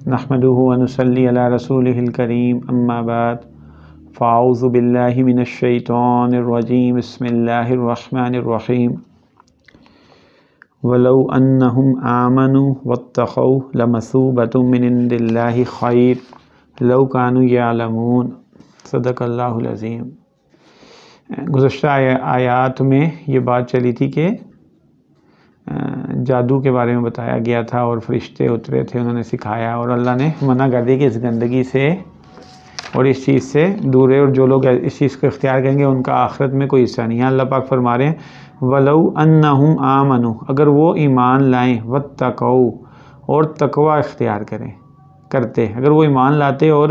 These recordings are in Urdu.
نحمده ونصلي على رسوله الكريم اما بعد فاعوذ بالله من الشیطان الرجیم بسم اللہ الرحمن الرحیم ولو انہم آمنوا واتقوا لمثوبۃ من عند اللہ خیر لو کانوا یعلمون۔ صدق اللہ العظیم۔ گزشتہ آیات میں یہ بات چلی تھی کہ جادو کے بارے میں بتایا گیا تھا اور فرشتے اترے تھے، انہوں نے سکھایا اور اللہ نے منع کر دی کہ اس گندگی سے اور اس چیز سے دور ہے، اور جو لوگ اس چیز کو اختیار کریں گے ان کا آخرت میں کوئی حصہ نہیں ہے۔ اللہ پاک فرما رہے ہیں وَلَوْ أَنَّهُمْ آمَنُوا، اگر وہ ایمان لائیں، وَاتَّقَوْا، اور تقوی اختیار کرتے، اگر وہ ایمان لاتے اور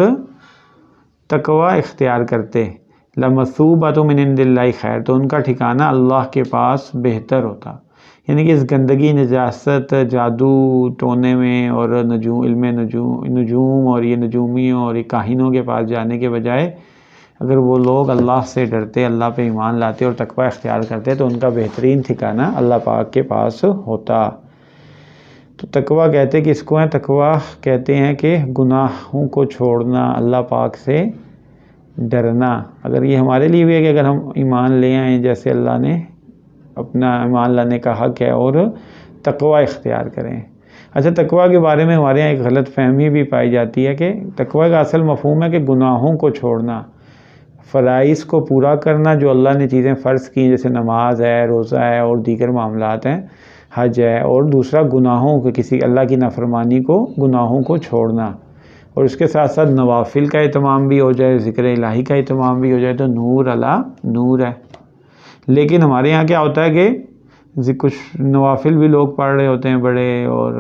تقوی اختیار کرتے، لَمَثُوبَةٌ مِّنْ عِندِ اللَّهِ خیر، تو ان کا ٹھکانہ اللہ کے پاس بہتر ہوتا۔ یعنی کہ اس گندگی، نجاست، جادو ٹونے میں اور علم نجوم اور یہ نجومیوں اور یہ کاہنوں کے پاس جانے کے بجائے اگر وہ لوگ اللہ سے ڈرتے، اللہ پہ ایمان لاتے اور تقوی اختیار کرتے تو ان کا بہترین ٹھکانہ اللہ پاک کے پاس ہوتا۔ تو تقوی کہتے کہ اس کو ہیں، تقوی کہتے ہیں کہ گناہوں کو چھوڑنا، اللہ پاک سے ڈرنا۔ اگر یہ ہمارے لیے بھی ہے کہ اگر ہم ایمان لے آئیں جیسے اللہ نے اپنا ایمان لانے کا حق ہے اور تقوی اختیار کریں۔ اچھا، تقوی کے بارے میں ہمارے یہاں ایک غلط فہمی بھی پائی جاتی ہے کہ تقوی کا اصل مفہوم ہے کہ گناہوں کو چھوڑنا، فرائض کو پورا کرنا، جو اللہ نے چیزیں فرض کی جیسے نماز ہے، روزہ ہے اور دیگر معاملات ہیں، حج ہے، اور دوسرا گناہوں کو، کسی اللہ کی نافرمانی کو، گناہوں کو چھوڑنا، اور اس کے ساتھ ساتھ نوافل کا اہتمام بھی ہو جائے، ذکر الہی کا اہتمام بھی ہو جائے تو نور علی نور ہے۔ لیکن ہمارے یہاں کیا ہوتا ہے کہ کچھ نوافل بھی لوگ پڑھ رہے ہوتے ہیں بڑے، اور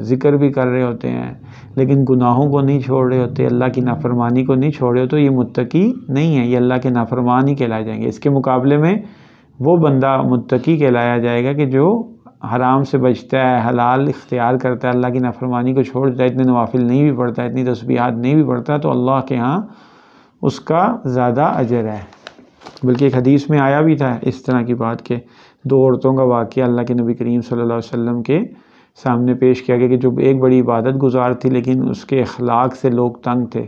ذکر بھی کر رہے ہوتے ہیں، لیکن گناہوں کو نہیں چھوڑ رہے ہوتے، اللہ کی نافرمانی کو نہیں چھوڑ رہے ہوتے، تو یہ متقی نہیں ہے، یہ اللہ کے نافرمان ہی کہلائے جائیں گے۔ اس کے مقابلے میں وہ بندہ متقی کہلایا جائے گا کہ جو حرام سے بچتا ہے، حلال اختیار کرتا ہے، اللہ کی نافرمانی کو چھوڑ دیتا ہے، اتنے نوافل نہیں بھی پڑھتا، اتنی تسبیحات نہیں بھی پڑھتا، تو اللہ کے ہاں اس کا زیادہ اجر ہے۔ بلکہ ایک حدیث میں آیا بھی تھا اس طرح کی بات کہ دو عورتوں کا واقعہ اللہ کے نبی کریم صلی اللہ علیہ وسلم کے سامنے پیش کیا گیا کہ جو ایک بڑی عبادت گزار تھی لیکن اس کے اخلاق سے لوگ تنگ تھے،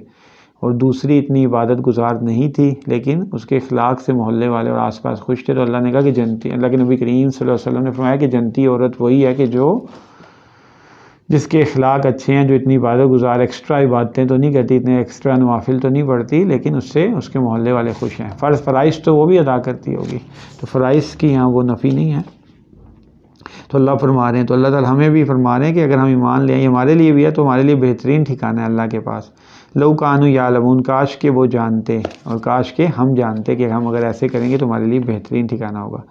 اور دوسری اتنی عبادت گزار نہیں تھی لیکن اس کے اخلاق سے محلے والے اور آس پاس خوش تھے۔ تو اللہ نے کہا کہ جنتی، اللہ کے نبی کریم صلی اللہ علیہ وسلم نے فرمایا کہ جنتی عورت وہی ہے کہ جس کے اخلاق اچھے ہیں، جو اتنی عبادت گزار، ایکسٹرا عبادتیں تو نہیں کرتی، اتنے ایکسٹرا نوافل تو نہیں پڑھتی، لیکن اس سے اس کے محلے والے خوش ہیں۔ فرائض تو وہ بھی ادا کرتی ہوگی، تو فرائض کی یہاں وہ نفی نہیں ہے۔ تو اللہ فرما رہے ہیں، تو اللہ تعالیٰ ہمیں بھی فرما رہے ہیں کہ اگر ہم ایمان لے آئیں، ہمارے لیے بھی ہے تو ہمارے لیے بہترین ٹھکانہ ہے اللہ کے پاس۔ لو کانوا یعلمون، کاش کہ وہ جانتے، اور کاش کہ ہم جانتے کہ ہم اگر ایسے کریں گے تو ہمارے لیے بہترین ٹھکانہ ہوگا۔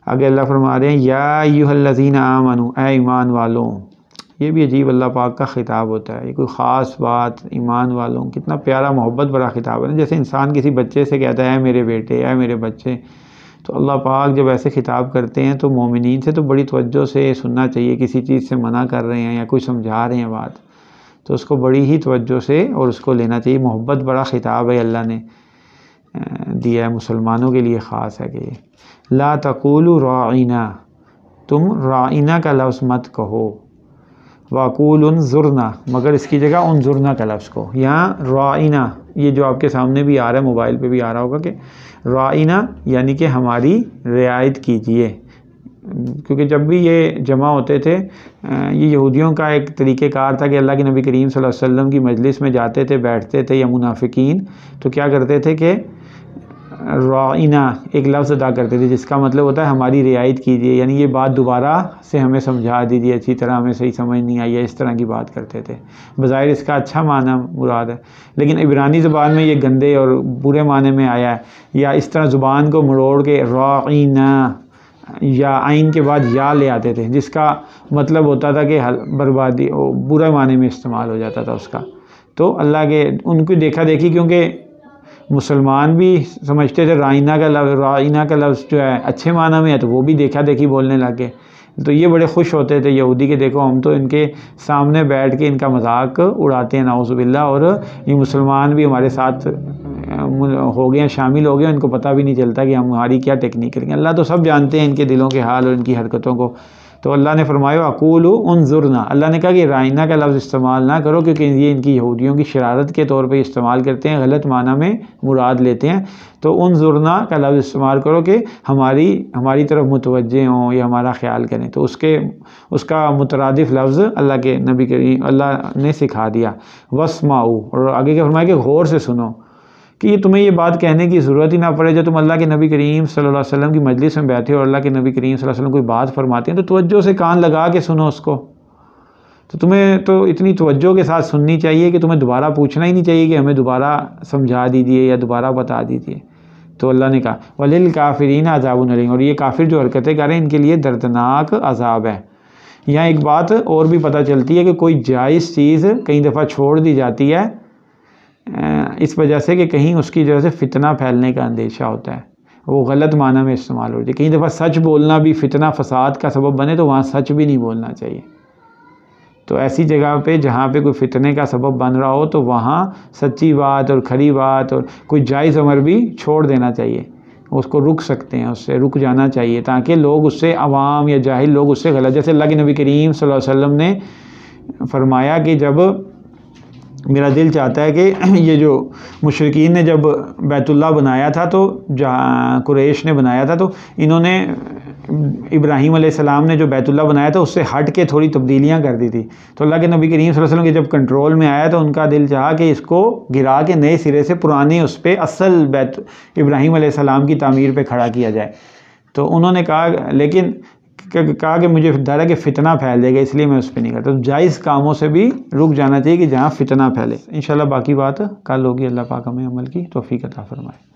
آگے اللہ فرما رہے ہیں یا ایھا الذین آمنوا، اے ایمان والوں۔ یہ بھی عجیب اللہ پاک کا خطاب ہوتا ہے، یہ کوئی خاص بات، ایمان والوں، کتنا پیارا محبت بڑا خطاب ہے نا، جیسے انسان کسی بچے سے کہتا ہے اے میرے بیٹے، اے میرے بچے۔ تو اللہ پاک جب ایسے خطاب کرتے ہیں تو مومنین سے تو بڑی توجہ سے سننا چاہیے، کسی چیز سے منع کر رہے ہیں یا کوئی سمجھا رہے ہیں بات تو اس کو بڑی ہی توجہ سے اور اس کو لینا چاہیے۔ محبت بڑا خطاب ہے اللہ نے دیا ہے، مسلمانوں کے لیے خاص ہے کہ یہ لا تقولوا راعنا، تم راعنا کا لفظ مت کہو، وَقُولُوا انظُرْنَا، مگر اس کی جگہ انظرنا کا لفظ کو۔ یہاں راعنا، یہ جو آپ کے سامنے بھی آ رہا ہے، موبائل پہ بھی آ رہا ہوگا کہ راعنا یعنی کہ ہماری رعایت کیجئے، کیونکہ جب بھی یہ جمع ہوتے تھے یہ یہودیوں کا ایک طریقہ کار تھا کہ اللہ کے نبی کریم صلی اللہ علیہ وسلم کی مجلس میں جاتے تھے، بیٹھتے تھے، یا منافقین تو کیا کرتے تھے کہ راعنا ایک لفظ ادا کرتے تھے جس کا مطلب ہوتا ہے ہماری رعایت کیجیے، یعنی یہ بات دوبارہ سے ہمیں سمجھا دیجیے، اچھی طرح ہمیں صحیح سمجھ نہیں آئی ہے، اس طرح کی بات کرتے تھے۔ بظاہر اس کا اچھا معنی مراد ہے، لیکن عبرانی زبان میں یہ گندے اور برے معنی میں آیا ہے، یا اس طرح زبان کو مروڑ کے راعنا یا عین کے بعد یا لے آتے تھے، جس کا مطلب ہوتا تھا کہ بربادی، برے معنی میں استعمال ہو جاتا تھا اس کا۔ تو اللہ کے ان کی دیکھا دیکھی، کیونکہ مسلمان بھی سمجھتے تھے رائنا کا لفظ جو ہے اچھے معنی میں ہے، تو وہ بھی دیکھا دیکھی بولنے لگے، تو یہ بڑے خوش ہوتے تھے یہودی کہ دیکھو ہم تو ان کے سامنے بیٹھ کے ان کا مذاق اڑاتے ہیں نعوذ باللہ، اور یہ مسلمان بھی ہمارے ساتھ ہو گئے ہیں، شامل ہو گئے ہیں، ان کو پتہ بھی نہیں چلتا کہ ہماری کیا ٹیکنیک کریں گے۔ اللہ تو سب جانتے ہیں ان کے دلوں کے حال اور ان کی حرکتوں کو، تو اللہ نے فرمایا اقول انظرنا، اللہ نے کہا کہ رائنا کا لفظ استعمال نہ کرو، کیونکہ یہ ان کی یہودیوں کی شرارت کے طور پہ استعمال کرتے ہیں، غلط معنی میں مراد لیتے ہیں۔ تو انظرنا کا لفظ استعمال کرو کہ ہماری طرف متوجہ ہوں یا ہمارا خیال کریں، تو اس کا مترادف لفظ اللہ کے نبی کریم اللہ نے سکھا دیا۔ واسمعوا، اور آگے کیا فرمایا کہ غور سے سنو، کہ یہ تمہیں یہ بات کہنے کی ضرورت ہی نہ پڑے، جب تم اللہ کے نبی کریم صلی اللہ علیہ وسلم کی مجلس میں بیٹھے ہو اور اللہ کے نبی کریم صلی اللہ علیہ وسلم کوئی بات فرماتے ہیں تو توجہ سے کان لگا کے سنو اس کو، تو تمہیں تو اتنی توجہ کے ساتھ سننی چاہیے کہ تمہیں دوبارہ پوچھنا ہی نہیں چاہیے کہ ہمیں دوبارہ سمجھا دیجیے یا دوبارہ بتا دیجیے۔ تو اللہ نے کہا وَلِلْكَافِرِينَ عَذَابٌ أَلِيمٌ، اور یہ کافر جو حرکتیں کر رہے ہیں ان کے لیے دردناک عذاب ہے۔ یہاں ایک بات اور بھی پتہ چلتی ہے کہ کوئی جائز چیز کئی دفعہ چھوڑ دی جاتی ہے اس وجہ سے کہ کہیں اس کی وجہ سے فتنہ پھیلنے کا اندیشہ ہوتا ہے، وہ غلط معنی میں استعمال ہوتی ہے۔ کئی دفعہ سچ بولنا بھی فتنہ فساد کا سبب بنے تو وہاں سچ بھی نہیں بولنا چاہیے۔ تو ایسی جگہ پہ جہاں پہ کوئی فتنے کا سبب بن رہا ہو تو وہاں سچی بات اور کھری بات اور کوئی جائز امر بھی چھوڑ دینا چاہیے، اس کو رک سکتے ہیں، اس سے رک جانا چاہیے تاکہ لوگ اس سے، عوام یا جاہل لوگ اس سے غلط، جیسے اللہ کے نبی کریم صلی اللہ علیہ وسلم نے فرمایا کہ جب میرا دل چاہتا ہے کہ یہ جو مشرکین نے جب بیت اللہ بنایا تھا تو جہاں قریش نے بنایا تھا تو انہوں نے ابراہیم علیہ السلام نے جو بیت اللہ بنایا تھا اس سے ہٹ کے تھوڑی تبدیلیاں کر دی تھی، تو اللہ کے نبی کریم صلی اللہ علیہ وسلم کے جب کنٹرول میں آیا تو ان کا دل چاہا کہ اس کو گرا کے نئے سرے سے پرانے اس پہ اصل بیت ابراہیم علیہ السلام کی تعمیر پہ کھڑا کیا جائے۔ تو انہوں نے کہا لیکن کہا کہ مجھے ڈر ہے کہ فتنہ پھیل جائے گا، اس لیے میں اس پہ نہیں کرتا۔ تو جائز کاموں سے بھی رک جانا چاہیے کہ جہاں فتنہ پھیلے۔ انشاءاللہ باقی بات کل ہوگی، اللہ پاک ہمیں عمل کی توفیق عطا فرمائے۔